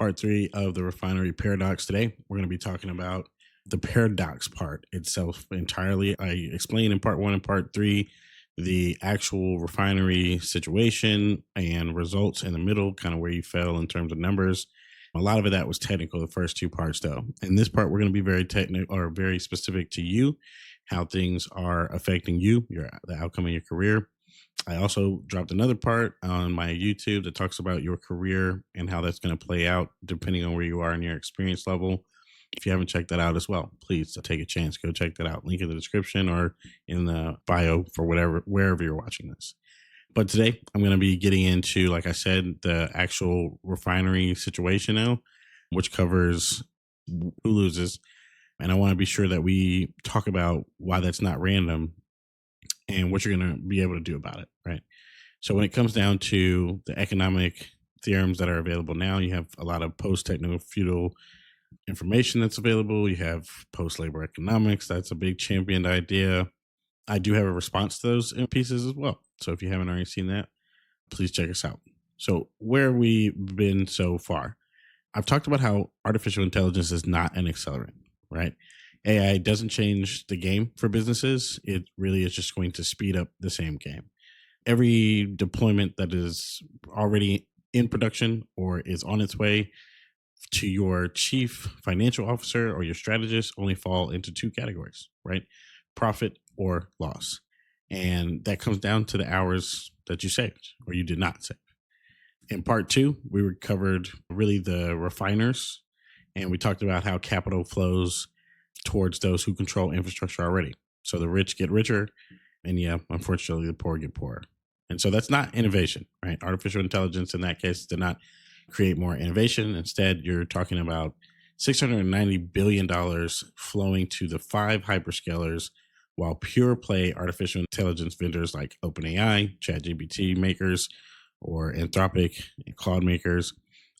part 3 of the Refinery Paradox. Today, we're going to be talking about the paradox part itself entirely. I explained in part 1 and part 3 the actual refinery situation and results in the middle, kind of where you fell in terms of numbers. A lot of that was technical, the first 2 parts, though. In this part, we're going to be very technical or very specific to you, how things are affecting you, the outcome of your career. I also dropped another part on my YouTube that talks about your career and how that's going to play out depending on where you are in your experience level. If you haven't checked that out as well, please take a chance. Go check that out. Link in the description or in the bio for wherever you're watching this. But today I'm going to be getting into, like I said, the actual refinery situation now, which covers who loses. And I want to be sure that we talk about why that's not random and what you're going to be able to do about it, right? So when it comes down to the economic theorems that are available now, you have a lot of post-techno-feudal information that's available. You have post-labor economics. That's a big championed idea. I do have a response to those pieces as well. So if you haven't already seen that, please check us out. So where have we been so far? I've talked about how artificial intelligence is not an accelerant, right? AI doesn't change the game for businesses. It really is just going to speed up the same game. Every deployment that is already in production or is on its way to your chief financial officer or your strategist only fall into 2 categories, right? Profit or loss. And that comes down to the hours that you saved or you did not save. In part 2, we covered really the refiners, and we talked about how capital flows towards those who control infrastructure already. So the rich get richer, and unfortunately, the poor get poorer. And so that's not innovation, right? Artificial intelligence in that case did not create more innovation. Instead, you're talking about $690 billion flowing to the 5 hyperscalers, while pure play artificial intelligence vendors like OpenAI, ChatGPT makers, or Anthropic and Cloud makers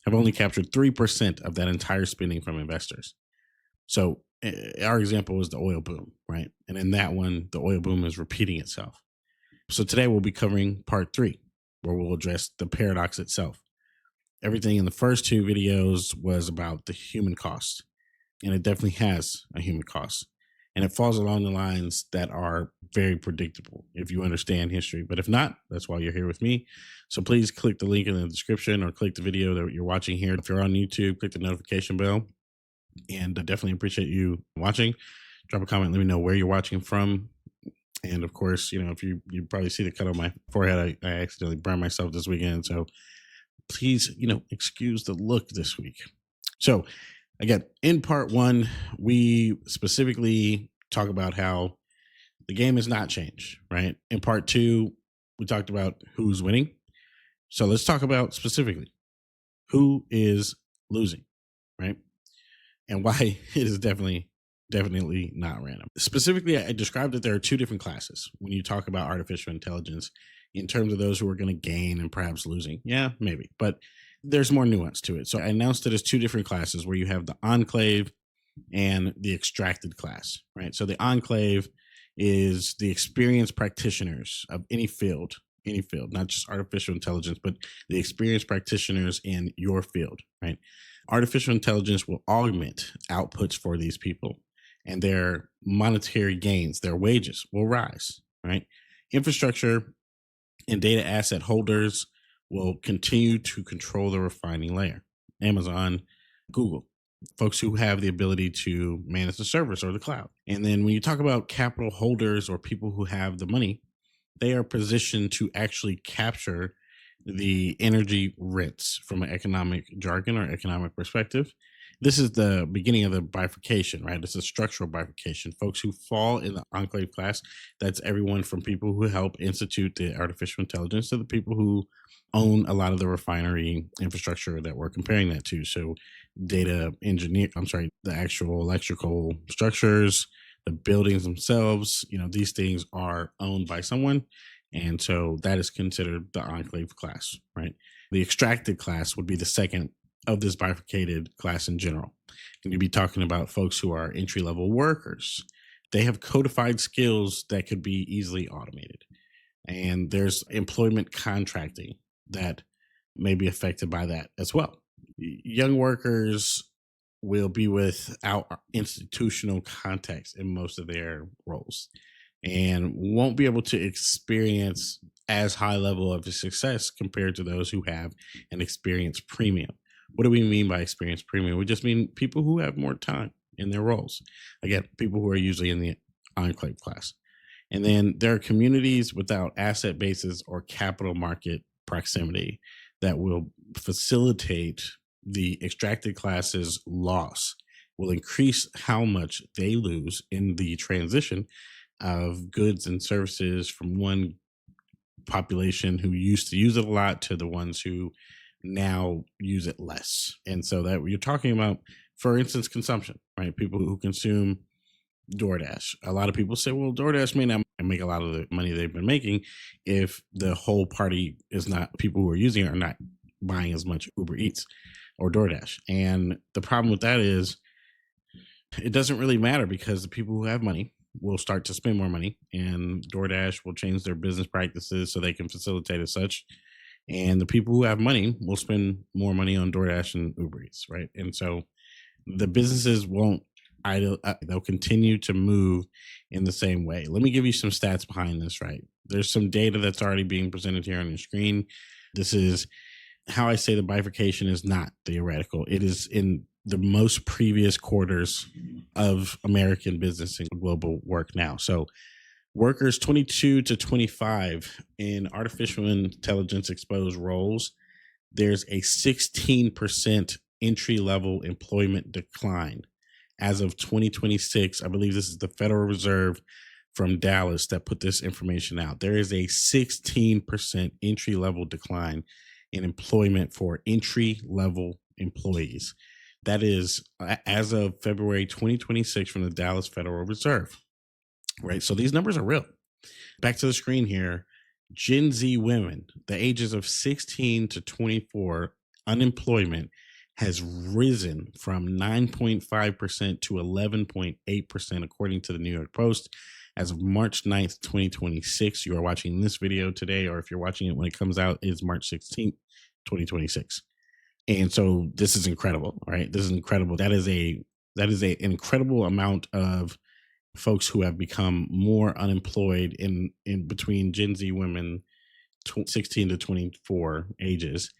have only captured 3% of that entire spending from investors. So our example is the oil boom, right? And in that one, the oil boom is repeating itself. So today we'll be covering part 3, where we'll address the paradox itself. Everything in the first 2 videos was about the human cost, and it definitely has a human cost. And it falls along the lines that are very predictable if you understand history. But if not, that's why you're here with me. So please click the link in the description or click the video that you're watching here. If you're on YouTube, click the notification bell. And I definitely appreciate you watching. Drop a comment, let me know where you're watching from. And of course, if you probably see the cut on my forehead, I accidentally burned myself this weekend. So please, excuse the look this week. So again, in part 1, we specifically talk about how the game has not changed, right? In part 2, we talked about who's winning. So let's talk about specifically who is losing, right? And why it is definitely not random. Specifically, I described that there are 2 different classes when you talk about artificial intelligence in terms of those who are going to gain and perhaps losing. Yeah, maybe, but there's more nuance to it. So I announced it as 2 different classes where you have the Enclave and the extracted class, right? So the Enclave is the experienced practitioners of any field, not just artificial intelligence, but the experienced practitioners in your field, right? Artificial intelligence will augment outputs for these people, and their monetary gains, their wages will rise, right? Infrastructure and data asset holders will continue to control the refining layer. Amazon, Google, folks who have the ability to manage the servers or the cloud. And then when you talk about capital holders or people who have the money, they are positioned to actually capture the energy rents from an economic jargon or economic perspective. This is the beginning of the bifurcation, right? It's a structural bifurcation. Folks who fall in the Enclave class, that's everyone from people who help institute the artificial intelligence to the people who own a lot of the refinery infrastructure that we're comparing that to. So the actual electrical structures, the buildings themselves, these things are owned by someone. And so that is considered the Enclave class, right? The extracted class would be the second of this bifurcated class in general. And you'd be talking about folks who are entry-level workers. They have codified skills that could be easily automated. And there's employment contracting that may be affected by that as well. Young workers will be without institutional context in most of their roles and won't be able to experience as high level of success compared to those who have an experience premium. What do we mean by experience premium? We just mean people who have more time in their roles. Again, people who are usually in the Enclave class. And then there are communities without asset bases or capital market proximity that will facilitate the extracted classes loss, will increase how much they lose in the transition of goods and services from one population who used to use it a lot to the ones who now use it less. And so that you're talking about, for instance, consumption, right? People who consume DoorDash. A lot of people say, well, DoorDash may not make a lot of the money they've been making if the whole party is not, people who are using it are not buying as much Uber Eats or DoorDash. And the problem with that is it doesn't really matter because the people who have money will start to spend more money and DoorDash will change their business practices so they can facilitate as such. And the people who have money will spend more money on DoorDash and Uber Eats, right? And so the businesses won't idle, they'll continue to move in the same way. Let me give you some stats behind this, right? There's some data that's already being presented here on your screen. This is how I say the bifurcation is not theoretical. It is in the most previous quarters of American business and global work now. So workers 22 to 25 in artificial intelligence exposed roles, there's a 16% entry level employment decline as of 2026. I believe this is the Federal Reserve from Dallas that put this information out. There is a 16% entry level decline in employment for entry level employees. That is as of February 2026 from the Dallas Federal Reserve, right? So these numbers are real. Back to the screen here. Gen Z women, the ages of 16 to 24, unemployment has risen from 9.5% to 11.8%, according to the New York Post. As of March 9th, 2026, you are watching this video today, or if you're watching it when it comes out, it's March 16th, 2026. And so this is incredible, right? This is incredible. That is an incredible amount of folks who have become more unemployed in between Gen Z women 16 to 24 ages.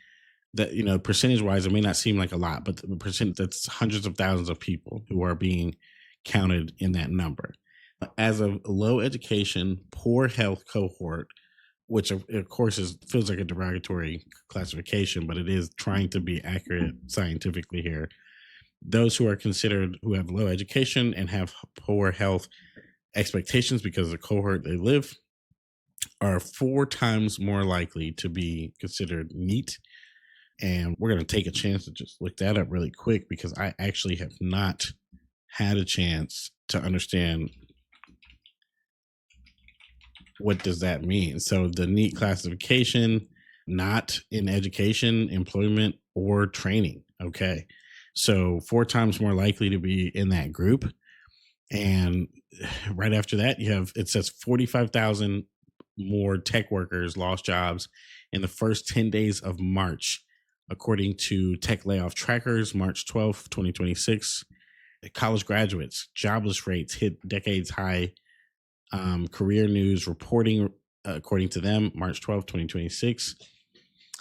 That, you know, percentage wise, it may not seem like a lot, but the percent, that's hundreds of thousands of people who are being counted in that number. As of low education, poor health cohort, which of course feels like a derogatory classification, but it is trying to be accurate scientifically here. Those who are considered who have low education and have poor health expectations because of the cohort they live are 4 times more likely to be considered NEET. And we're going to take a chance to just look that up really quick because I actually have not had a chance to understand what does that mean. So the NEET classification, not in education, employment, or training. Okay. So 4 times more likely to be in that group. And right after that, it says 45,000 more tech workers lost jobs in the first 10 days of March, according to Tech Layoff Trackers, March 12th, 2026. College graduates, jobless rates hit decades high. Career News reporting, according to them, March 12th, 2026.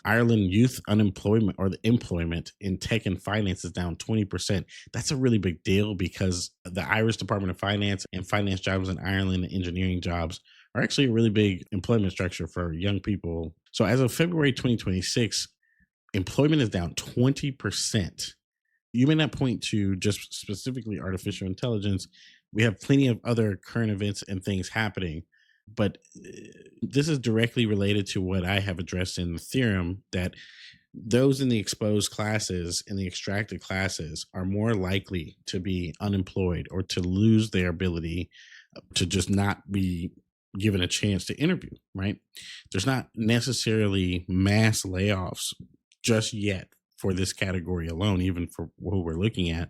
Ireland youth unemployment, or the employment in tech and finance, is down 20%. That's a really big deal because the Irish Department of Finance and finance jobs in Ireland and engineering jobs are actually a really big employment structure for young people. So as of February 2026, employment is down 20%. You may not point to just specifically artificial intelligence. We have plenty of other current events and things happening, but this is directly related to what I have addressed in the theorem, that those in the exposed classes and the extracted classes are more likely to be unemployed or to lose their ability to just not be given a chance to interview, right? There's not necessarily mass layoffs just yet for this category alone, even for who we're looking at.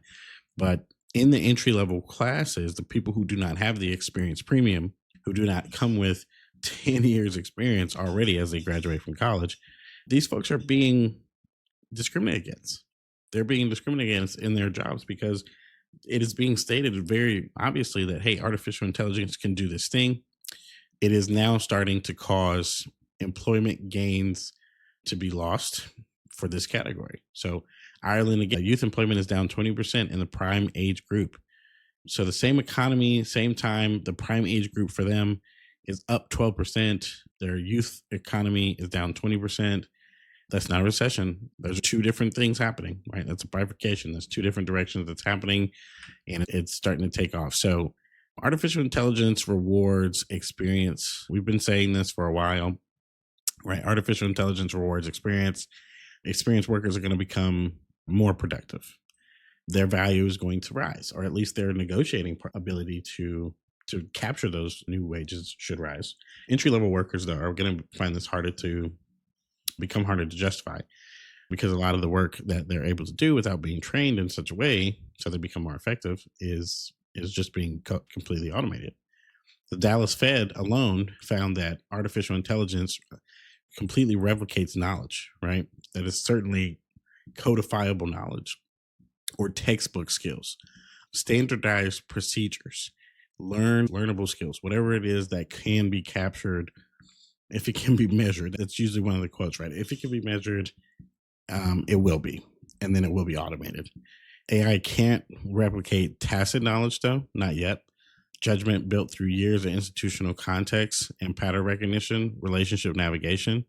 But in the entry level classes, the people who do not have the experience premium, who do not come with 10 years experience already as they graduate from college, these folks are being discriminated against. they're being discriminated against in their jobs because it is being stated very obviously that, hey, artificial intelligence can do this thing. It is now starting to cause employment gains to be lost for this category. So, Ireland, again, youth employment is down 20% in the prime age group. So, the same economy, same time, the prime age group for them is up 12%. Their youth economy is down 20%. That's not a recession. There's two different things happening, right? That's a bifurcation. There's two different directions that's happening, and it's starting to take off. So, artificial intelligence rewards experience. We've been saying this for a while, right? Artificial intelligence rewards experience. Experienced workers are going to become more productive. Their value is going to rise, or at least their negotiating ability to capture those new wages should rise. Entry level workers, though, are going to find this harder to become harder to justify because a lot of the work that they're able to do without being trained in such a way so they become more effective is just being completely automated. The Dallas Fed alone found that artificial intelligence completely replicates knowledge, right? That is certainly codifiable knowledge or textbook skills, standardized procedures, learnable skills, whatever it is that can be captured. If it can be measured, that's usually one of the quotes, right? If it can be measured, it will be, and then it will be automated. AI can't replicate tacit knowledge, though, not yet. Judgment built through years of institutional context and pattern recognition, relationship navigation,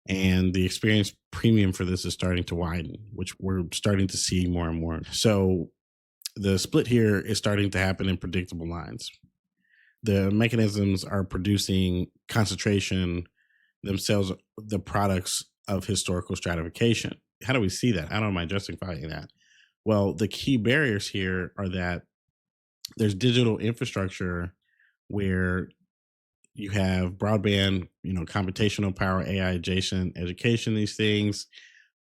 and the experience premium for this is starting to widen, which we're starting to see more and more. So the split here is starting to happen in predictable lines. The mechanisms are producing concentration themselves, the products of historical stratification. How do we see that? How am I justifying that? Well, the key barriers here are that there's digital infrastructure where you have broadband, computational power, AI adjacent education. These things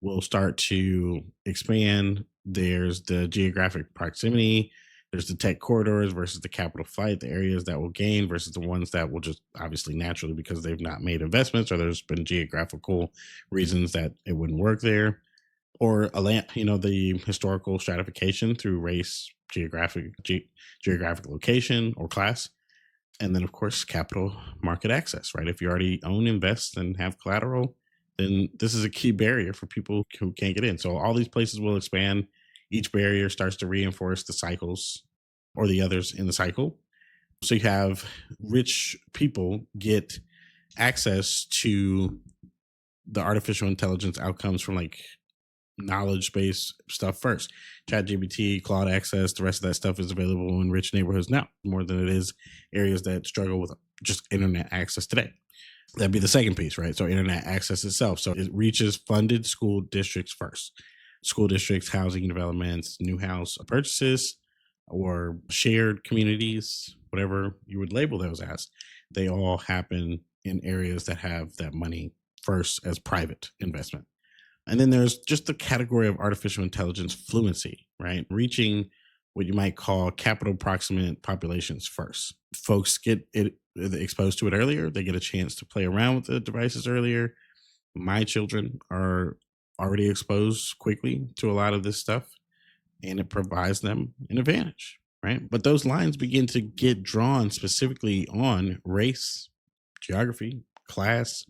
will start to expand. There's the geographic proximity. There's the tech corridors versus the capital flight, the areas that will gain versus the ones that will just obviously naturally because they've not made investments or there's been geographical reasons that it wouldn't work there. Or the historical stratification through race, geographic location or class. And then, of course, capital market access, right? If you already own, invest, and have collateral, then this is a key barrier for people who can't get in. So all these places will expand. Each barrier starts to reinforce the cycles or the others in the cycle. So you have rich people get access to the artificial intelligence outcomes from like knowledge-based stuff first. ChatGPT, Cloud Access, the rest of that stuff is available in rich neighborhoods now, more than it is areas that struggle with just internet access today. That'd be the second piece, right? So internet access itself. So it reaches funded school districts first. School districts, housing developments, new house purchases, or shared communities, whatever you would label those as, they all happen in areas that have that money first as private investment. And then there's just the category of artificial intelligence fluency, right? Reaching what you might call capital proximate populations first. Folks get exposed to it earlier. They get a chance to play around with the devices earlier. My children are already exposed quickly to a lot of this stuff, and it provides them an advantage, right? But those lines begin to get drawn specifically on race, geography, class,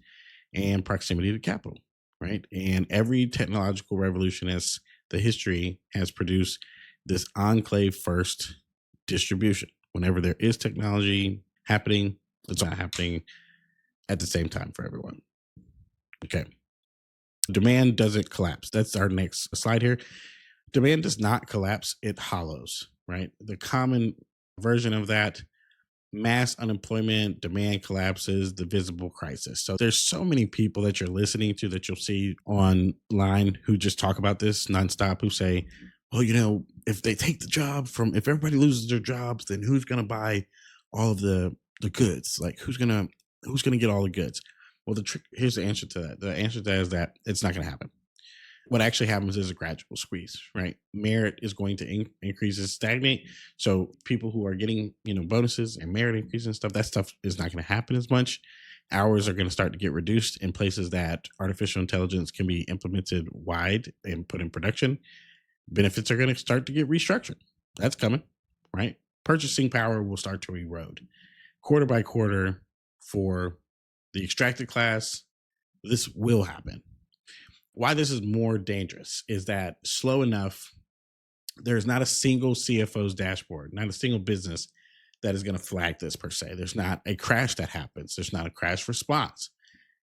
and proximity to capital, right? And every technological revolution as the history has produced this enclave first distribution. Whenever there is technology happening, it's not happening at the same time for everyone. Okay. Demand doesn't collapse. That's our next slide here. Demand does not collapse, it hollows, right? The common version of that, mass unemployment, demand collapses, the visible crisis. So there's so many people that you're listening to that you'll see online who just talk about this nonstop, who say, well, if they take the job if everybody loses their jobs, then who's going to buy all of the goods? Like who's going to get all the goods? Well, here's the answer to that. The answer to that is that it's not going to happen. What actually happens is a gradual squeeze, right? Merit is going to increase and stagnate. So people who are getting, bonuses and merit increases and stuff, that stuff is not going to happen as much. Hours are going to start to get reduced in places that artificial intelligence can be implemented wide and put in production. Benefits are going to start to get restructured. That's coming, right? Purchasing power will start to erode quarter by quarter for the extracted class. This will happen. Why this is more dangerous is that slow enough, there's not a single CFO's dashboard, not a single business that is going to flag this per se. There's not a crash that happens. There's not a crash response.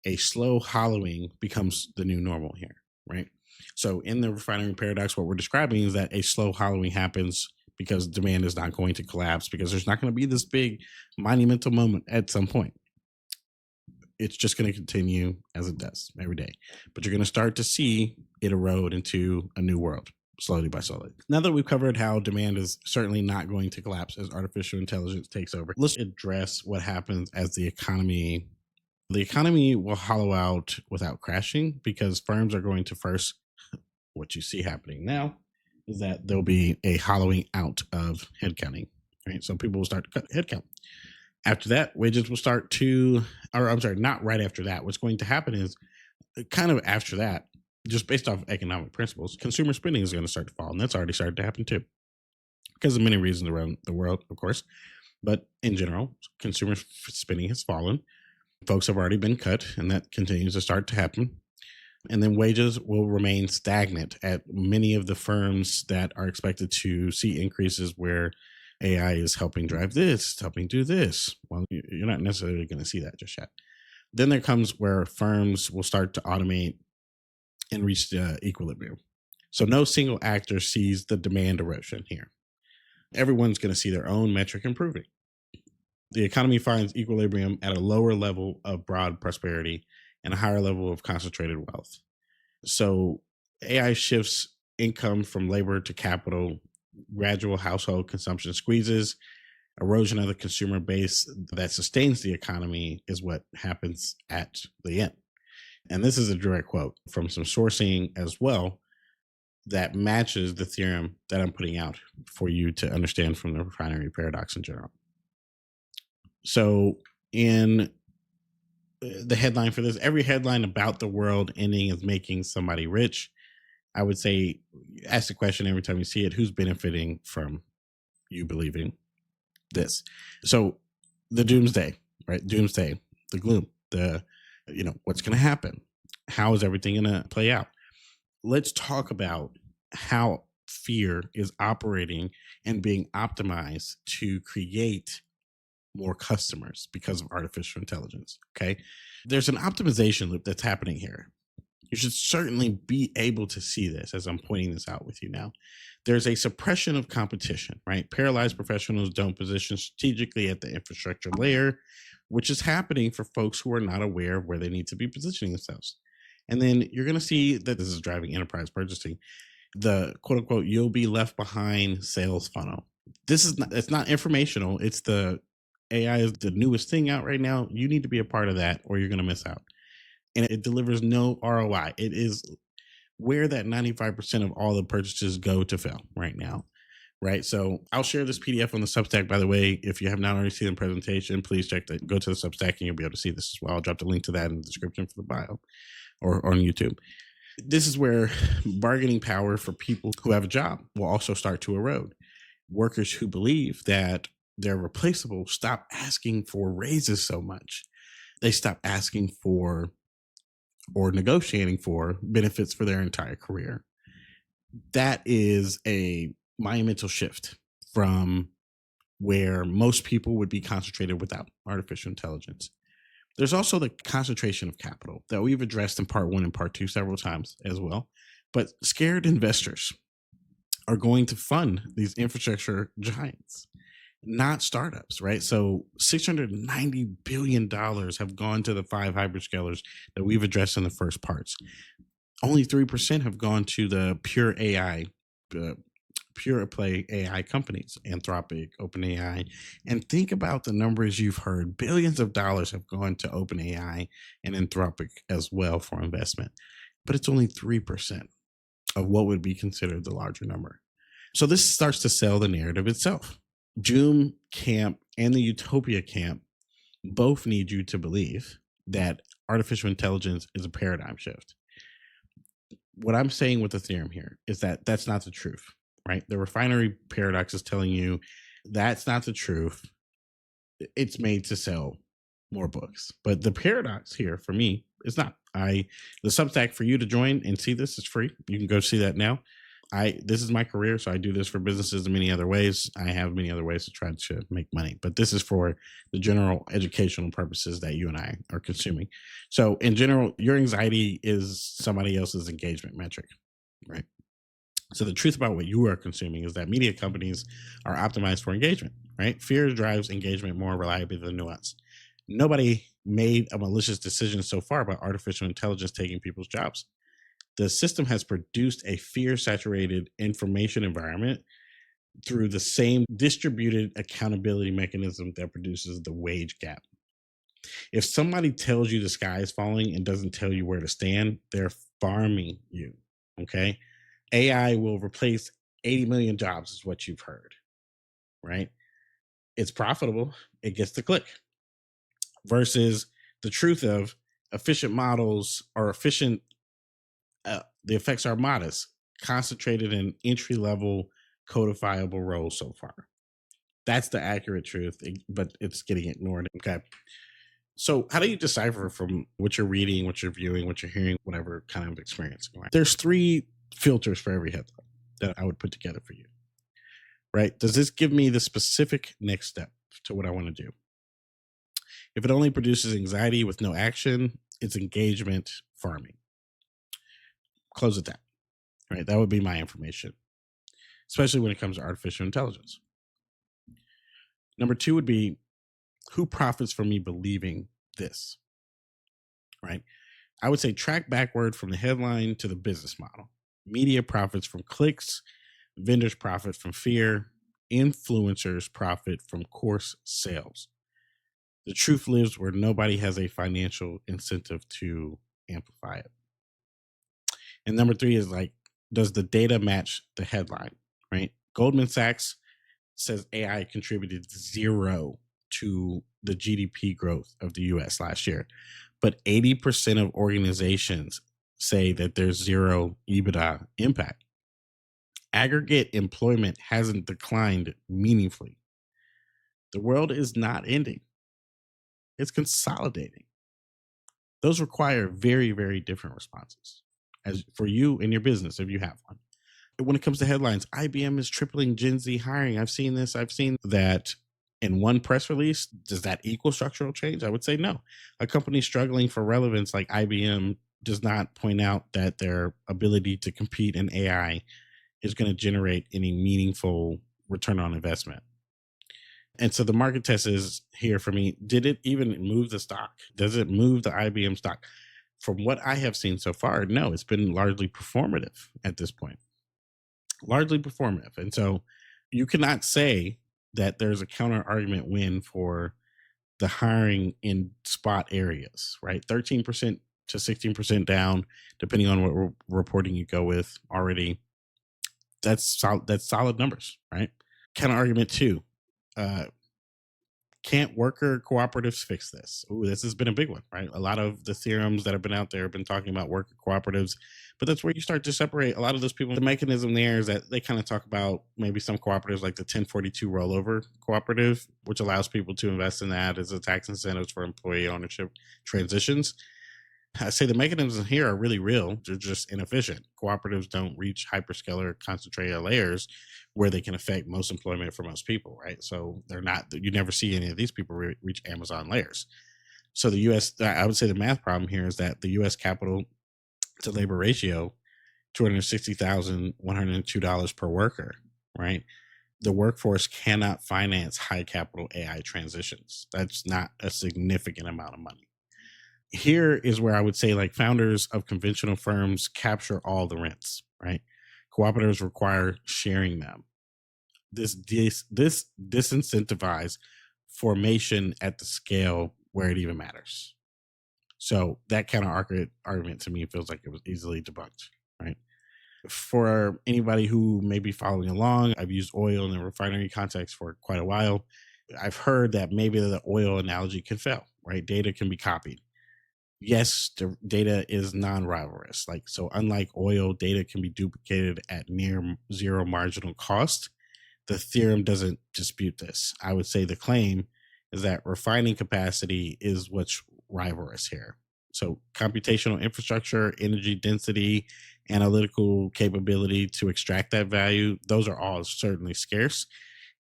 A slow hollowing becomes the new normal here, right? So in the refinery paradox, what we're describing is that a slow hollowing happens because demand is not going to collapse, because there's not going to be this big monumental moment at some point. It's just going to continue as it does every day. But you're going to start to see it erode into a new world, slowly by slowly. Now that we've covered how demand is certainly not going to collapse as artificial intelligence takes over, let's address what happens as the economy will hollow out without crashing, because firms are going to first, what you see happening now is that there'll be a hollowing out of headcounting, right? So people will start to cut headcount. After that, wages will start to, or I'm sorry, not right after that. What's going to happen is kind of after that, just based off economic principles, consumer spending is going to start to fall. And that's already started to happen too, because of many reasons around the world, of course. But in general, consumer spending has fallen. Folks have already been cut, and that continues to start to happen. And then wages will remain stagnant at many of the firms that are expected to see increases where AI is helping drive this, helping do this. Well, you're not necessarily going to see that just yet. Then there comes where firms will start to automate and reach the equilibrium. So no single actor sees the demand erosion here. Everyone's going to see their own metric improving. The economy finds equilibrium at a lower level of broad prosperity and a higher level of concentrated wealth. So AI shifts income from labor to capital, gradual household consumption squeezes, erosion of the consumer base that sustains the economy is what happens at the end. And this is a direct quote from some sourcing as well that matches the theorem that I'm putting out for you to understand from the refinery paradox in general. So in the headline for this, every headline about the world ending is making somebody rich. I would say, ask the question every time you see it, who's benefiting from you believing this? So the doomsday, right? Doomsday, the gloom, what's going to happen? How is everything going to play out? Let's talk about how fear is operating and being optimized to create more customers because of artificial intelligence. Okay. There's an optimization loop that's happening here. You should certainly be able to see this as I'm pointing this out with you now. There's a suppression of competition, right? Paralyzed professionals don't position strategically at the infrastructure layer, which is happening for folks who are not aware of where they need to be positioning themselves. And then you're going to see that this is driving enterprise purchasing. The quote unquote, you'll be left behind sales funnel. It's not informational. It's the AI is the newest thing out right now. You need to be a part of that or you're going to miss out. And it delivers no ROI. It is where that 95% of all the purchases go to fail right now, right? So I'll share this PDF on the Substack, by the way. If you have not already seen the presentation, please go to the Substack and you'll be able to see this as well. I'll drop the link to that in the description for the bio or on YouTube. This is where bargaining power for people who have a job will also start to erode. Workers who believe that they're replaceable stop asking for raises so much. They stop asking for or negotiating for benefits for their entire career. That is a monumental shift from where most people would be concentrated without artificial intelligence. There's also the concentration of capital that we've addressed in part 1 and part 2 several times as well. But scared investors are going to fund these infrastructure giants, not startups, right? So $690 billion have gone to the 5 hyperscalers that we've addressed in the first parts. Only 3% have gone to the pure play AI companies, Anthropic, OpenAI. And think about the numbers you've heard. Billions of dollars have gone to OpenAI and Anthropic as well for investment. But it's only 3% of what would be considered the larger number. So this starts to sell the narrative itself. Doom camp and the Utopia camp both need you to believe that artificial intelligence is a paradigm shift. What I'm saying with the theorem here is that that's not the truth, right? The refinery paradox is telling you that's not the truth. It's made to sell more books. But the paradox here for me is not. The Substack for you to join and see this is free. You can go see that now. This is my career, so I do this for businesses in many other ways. I have many other ways to try to make money, but this is for the general educational purposes that you and I are consuming. So in general, your anxiety is somebody else's engagement metric, right? So the truth about what you are consuming is that media companies are optimized for engagement, right? Fear drives engagement more reliably than nuance. Nobody made a malicious decision so far about artificial intelligence taking people's jobs. The system has produced a fear saturated information environment through the same distributed accountability mechanism that produces the wage gap. If somebody tells you the sky is falling and doesn't tell you where to stand, they're farming you. Okay. AI will replace 80 million jobs, is what you've heard, right? It's profitable, it gets the click, versus the truth of efficient models are efficient. The effects are modest, concentrated in entry level codifiable roles so far. That's the accurate truth, but it's getting ignored. Okay. So, how do you decipher from what you're reading, what you're viewing, what you're hearing, whatever kind of experience? Right? There's three filters for every headline that I would put together for you. Right? Does this give me the specific next step to what I want to do? If it only produces anxiety with no action, it's engagement farming. Close at that. Right? That would be my information, especially when it comes to artificial intelligence. Number two would be, who profits from me believing this? Right? I would say track backward from the headline to the business model. Media profits from clicks, vendors profit from fear, influencers profit from course sales. The truth lives where nobody has a financial incentive to amplify it. And number three is like, does the data match the headline? Right? Goldman Sachs says AI contributed zero to the GDP growth of the US last year. But 80% of organizations say that there's zero EBITDA impact. Aggregate employment hasn't declined meaningfully. The world is not ending, it's consolidating. Those require very, very different responses as for you and your business if you have one. When it comes to headlines, IBM is tripling Gen Z hiring. I've seen this. I've seen that in one press release. Does that equal structural change? I would say no. A company struggling for relevance like IBM does not point out that their ability to compete in AI is going to generate any meaningful return on investment. And so the market test is here for me. Did it even move the stock? Does it move the IBM stock? From what I have seen so far, no, it's been largely performative at this point. Largely performative. And so you cannot say that there's a counter argument win for the hiring in spot areas, right? 13% to 16% down, depending on what reporting you go with already. That's solid numbers, right? Counter argument two, can't worker cooperatives fix this? Ooh, this has been a big one, right? A lot of the theorems that have been out there have been talking about worker cooperatives, but that's where you start to separate a lot of those people. The mechanism there is that they kind of talk about maybe some cooperatives like the 1042 rollover cooperative, which allows people to invest in that as a tax incentives for employee ownership transitions. I say the mechanisms here are really real. They're just inefficient. Cooperatives don't reach hyperscaler concentrated layers where they can affect most employment for most people, right? So they're not, you never see any of these people reach Amazon layers. So the US, I would say the math problem here is that the US capital to labor ratio, $260,102 per worker, right? The workforce cannot finance high capital AI transitions. That's not a significant amount of money. Here is where I would say like founders of conventional firms capture all the rents, right? Cooperatives require sharing them. This disincentivize formation at the scale where it even matters. So that kind of argument to me feels like it was easily debunked, right? For anybody who may be following along, I've used oil in the refinery context for quite a while. I've heard that maybe the oil analogy can fail, right? Data can be copied. Yes, the data is non-rivalrous. Like, so unlike oil, data can be duplicated at near zero marginal cost. The theorem doesn't dispute this. I would say the claim is that refining capacity is what's rivalrous here. So computational infrastructure, energy density, analytical capability to extract that value, those are all certainly scarce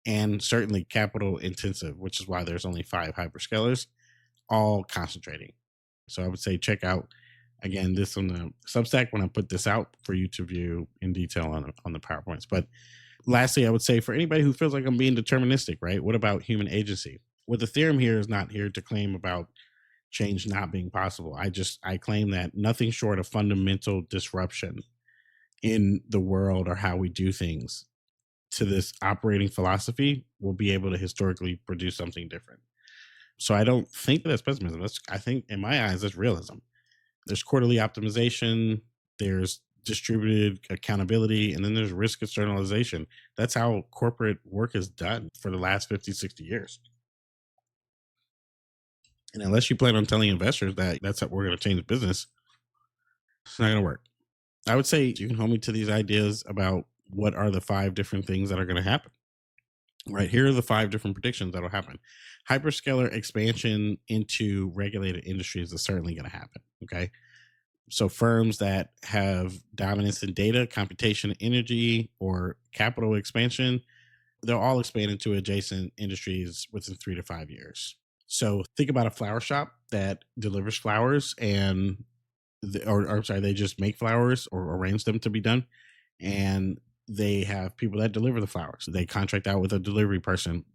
and certainly capital intensive, which is why there's only five hyperscalers, all concentrating. So I would say check out again this on the Substack when I put this out for you to view in detail on the PowerPoints. But lastly, I would say for anybody who feels like I'm being deterministic, right? What about human agency? Well, the theorem here is not here to claim about change not being possible. I claim that nothing short of fundamental disruption in the world or how we do things to this operating philosophy will be able to historically produce something different. So I don't think that's pessimism. I think in my eyes, that's realism. There's quarterly optimization, there's distributed accountability, and then there's risk externalization. That's how corporate work is done for the last 50, 60 years. And unless you plan on telling investors that that's how we're going to change business, it's not going to work. I would say you can hold me to these ideas about what are the five different things that are going to happen. Right, here are the five different predictions that'll happen. Hyperscaler expansion into regulated industries is certainly going to happen. Okay. So firms that have dominance in data, computation, energy, or capital expansion, they'll all expand into adjacent industries within 3 to 5 years. So think about a flower shop that delivers flowers or I'm sorry, they just make flowers or arrange them to be done. And they have people that deliver the flowers. They contract out with a delivery person.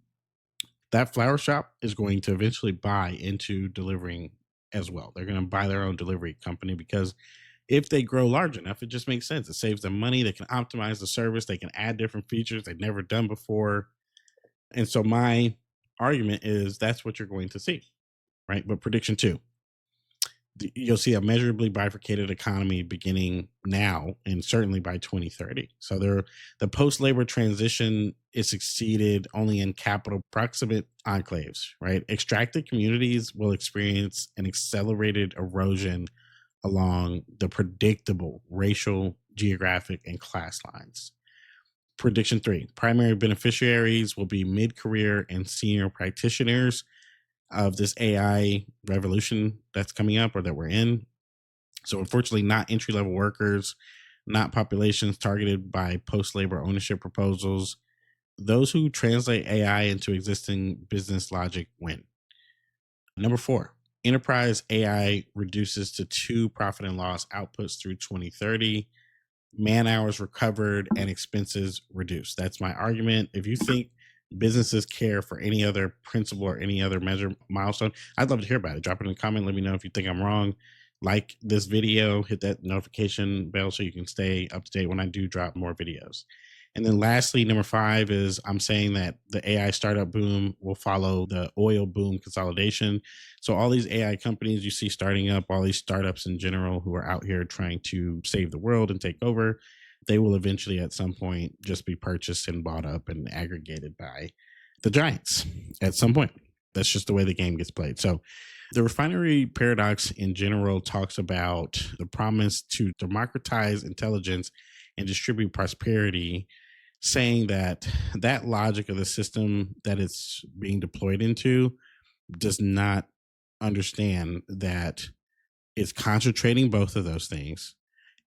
That flower shop is going to eventually buy into delivering as well. They're going to buy their own delivery company because if they grow large enough, it just makes sense. It saves them money. They can optimize the service. They can add different features they've never done before. And so my argument is that's what you're going to see, right? But prediction two, you'll see a measurably bifurcated economy beginning now and certainly by 2030. So the post-labor transition is succeeded only in capital proximate enclaves, right? Extracted communities will experience an accelerated erosion along the predictable racial, geographic, and class lines. Prediction three, primary beneficiaries will be mid-career and senior practitioners of this AI revolution that's coming up or that we're in. So, unfortunately, not entry level workers, not populations targeted by post labor ownership proposals. Those who translate AI into existing business logic win. Number four, enterprise AI reduces to two profit and loss outputs through 2030. Man hours recovered and expenses reduced. That's my argument. If you think businesses care for any other principle or any other measure milestone, I'd love to hear about it. Drop it in a comment. Let me know if you think I'm wrong. Like this video, hit that notification bell so you can stay up to date when I do drop more videos. And then lastly, number five is I'm saying that the AI startup boom will follow the oil boom consolidation. So all these AI companies you see starting up, all these startups in general who are out here trying to save the world and take over, they will eventually at some point just be purchased and bought up and aggregated by the giants at some point. That's just the way the game gets played. So the refinery paradox in general talks about the promise to democratize intelligence and distribute prosperity, saying that that logic of the system that it's being deployed into does not understand that it's concentrating both of those things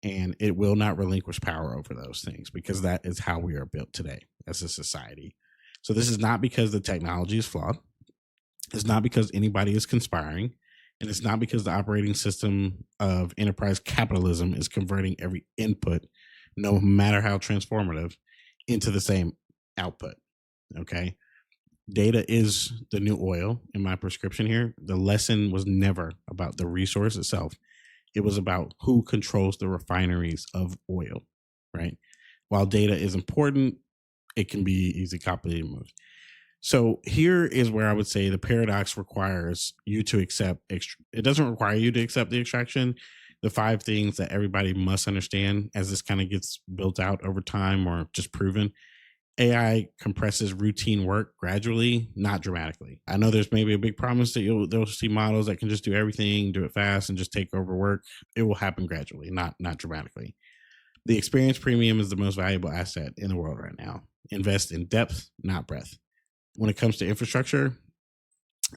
and it will not relinquish power over those things because that is how we are built today as a society. So this is not because the technology is flawed. It's not because anybody is conspiring. And it's not because the operating system of enterprise capitalism is converting every input, no matter how transformative, into the same output. Okay. Data is the new oil in my prescription here. The lesson was never about the resource itself. It was about who controls the refineries of oil, right? While data is important, it can be easily copied and moved. So here is where I would say the paradox requires you to accept, it doesn't require you to accept the extraction. The five things that everybody must understand as this kind of gets built out over time or just proven, AI compresses routine work gradually, not dramatically. I know there's maybe a big promise that they'll see models that can just do everything, do it fast, and just take over work. It will happen gradually, not dramatically. The experience premium is the most valuable asset in the world right now. Invest in depth, not breadth. When it comes to infrastructure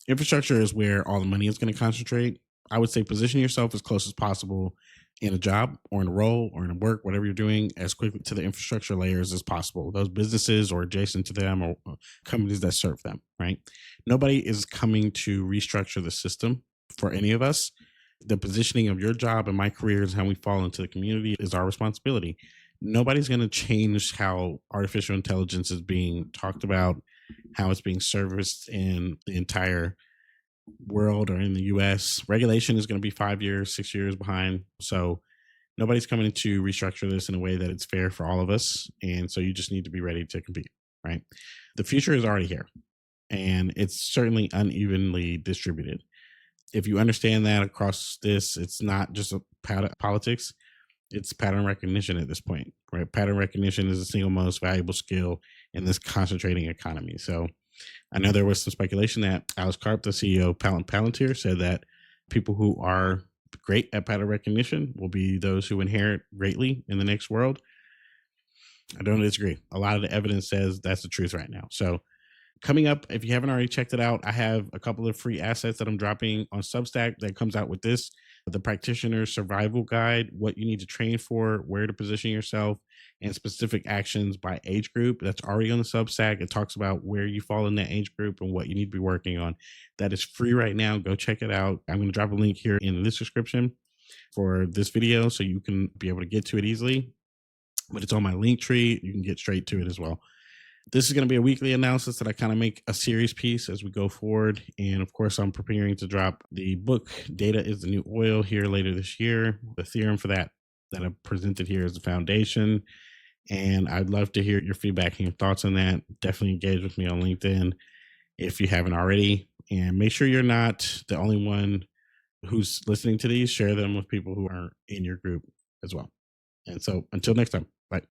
is where all the money is going to concentrate. I would say position yourself as close as possible in a job or in a role or in a work, whatever you're doing, as quickly to the infrastructure layers as possible. Those businesses or adjacent to them or companies that serve them, right? Nobody is coming to restructure the system for any of us. The positioning of your job and my career is how we fall into the community is our responsibility. Nobody's going to change how artificial intelligence is being talked about, how it's being serviced in the entire world or in the US. Regulation is going to be 5 years, 6 years behind. So nobody's coming to restructure this in a way that it's fair for all of us. And so you just need to be ready to compete, right? The future is already here and it's certainly unevenly distributed. If you understand that across this, it's not just a politics, it's pattern recognition at this point, right? Pattern recognition is the single most valuable skill in this concentrating economy. So I know there was some speculation that Alex Karp, the CEO of Palantir, said that people who are great at pattern recognition will be those who inherit greatly in the next world. I don't disagree. A lot of the evidence says that's the truth right now. So coming up, if you haven't already checked it out, I have a couple of free assets that I'm dropping on Substack that comes out with this, the practitioner survival guide, what you need to train for, where to position yourself, and specific actions by age group. That's already on the Substack. It talks about where you fall in that age group and what you need to be working on. That is free right now. Go check it out. I'm going to drop a link here in this description for this video so you can be able to get to it easily. But it's on my link tree. You can get straight to it as well. This is going to be a weekly analysis that I kind of make a series piece as we go forward. And of course, I'm preparing to drop the book, Data is the New Oil, here later this year. The theorem for that I've presented here is the foundation. And I'd love to hear your feedback and your thoughts on that. Definitely engage with me on LinkedIn if you haven't already. And make sure you're not the only one who's listening to these. Share them with people who are in your group as well. And so until next time, bye.